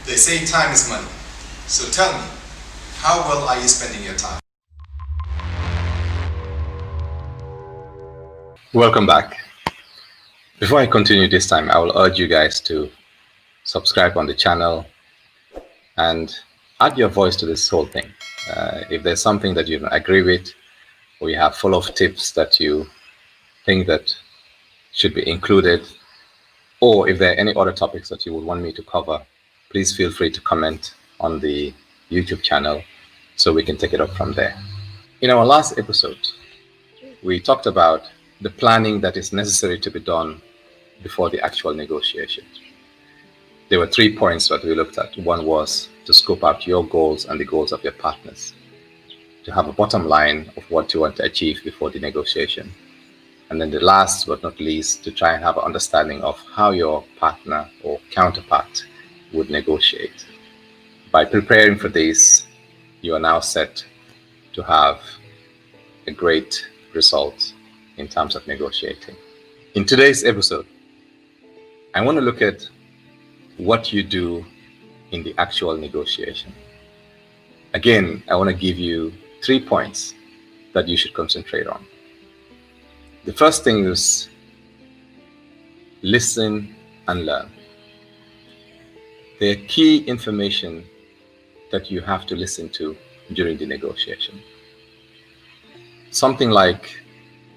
They say time is money. So tell me, how well are you spending your time? Welcome back. Before I continue this time, I will urge you guys to subscribe on the channel and add your voice to this whole thing. If there's something that you don't agree with, or you have follow-up tips that you think that should be included, or if there are any other topics that you would want me to cover, please feel free to comment on the YouTube channel so we can take it up from there. In our last episode, we talked about the planning that is necessary to be done before the actual negotiation. There were 3 points that we looked at. One was to scope out your goals and the goals of your partners, to have a bottom line of what you want to achieve before the negotiation. And then the last but not least, to try and have an understanding of how your partner or counterpart would negotiate. By preparing for this, you are now set to have a great result in terms of negotiating. In today's episode, I want to look at what you do in the actual negotiation. Again, I want to give you 3 points that you should concentrate on. The first thing is listen and learn. There are key information that you have to listen to during the negotiation. Something like,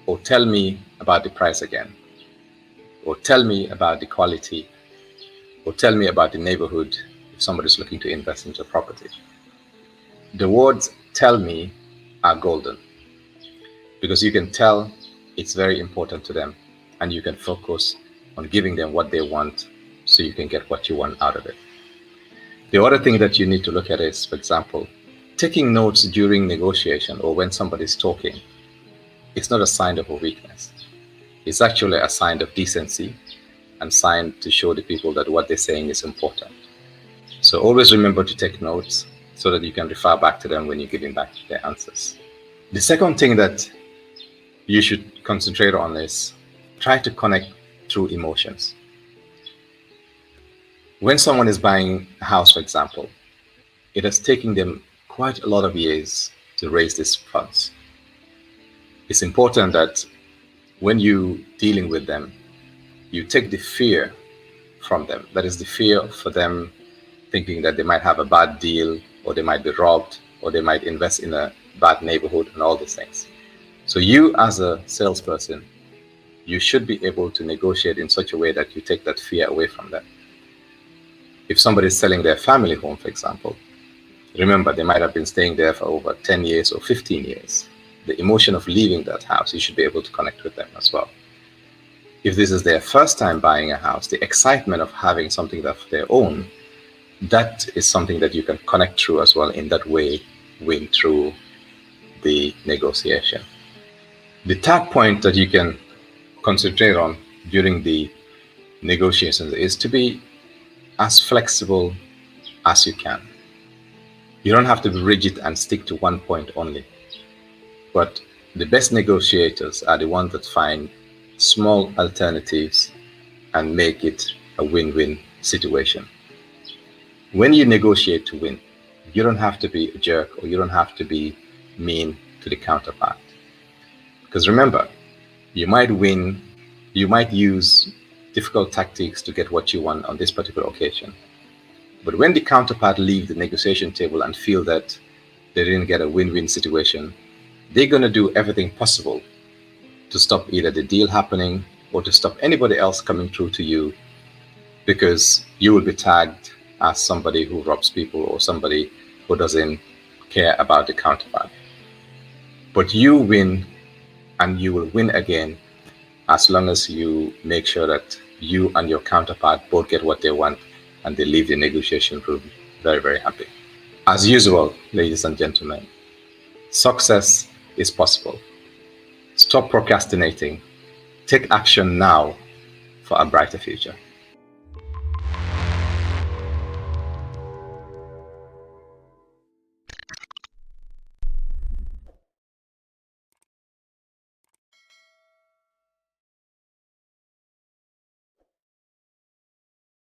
or tell me about the price again, or tell me about the quality, or tell me about the neighborhood if somebody's looking to invest into a property. The words tell me are golden because you can tell it's very important to them and you can focus on giving them what they want so you can get what you want out of it. The other thing that you need to look at is, for example, taking notes during negotiation or when somebody's talking. It's not a sign of a weakness. It's actually a sign of decency and sign to show the people that what they're saying is important. So always remember to take notes so that you can refer back to them when you're giving back their answers. The second thing that you should concentrate on is try to connect through emotions. When someone is buying a house, for example, it has taken them quite a lot of years to raise these funds. It's important that when you're dealing with them, you take the fear from them. That is the fear for them thinking that they might have a bad deal, or they might be robbed, or they might invest in a bad neighborhood and all these things. So you as a salesperson, you should be able to negotiate in such a way that you take that fear away from them. If somebody is selling their family home, for example, remember they might have been staying there for over 10 years or 15 years. The emotion of leaving that house, you should be able to connect with them as well. If this is their first time buying a house, the excitement of having something of their own, that is something that you can connect through as well. In that way, win through the negotiation. The third point that you can concentrate on during the negotiations is to be as flexible as you can. You don't have to be rigid and stick to one point only. But the best negotiators are the ones that find small alternatives and make it a win-win situation. When you negotiate to win, you don't have to be a jerk or you don't have to be mean to the counterpart. Because remember, you might win, you might use difficult tactics to get what you want on this particular occasion. But when the counterpart leaves the negotiation table and feel that they didn't get a win-win situation, they're going to do everything possible to stop either the deal happening or to stop anybody else coming through to you, because you will be tagged as somebody who robs people or somebody who doesn't care about the counterpart. But you win, and you will win again as long as you make sure that you and your counterpart both get what they want and they leave the negotiation room very, very happy. As usual, ladies and gentlemen, success is possible. Stop procrastinating. Take action now for a brighter future.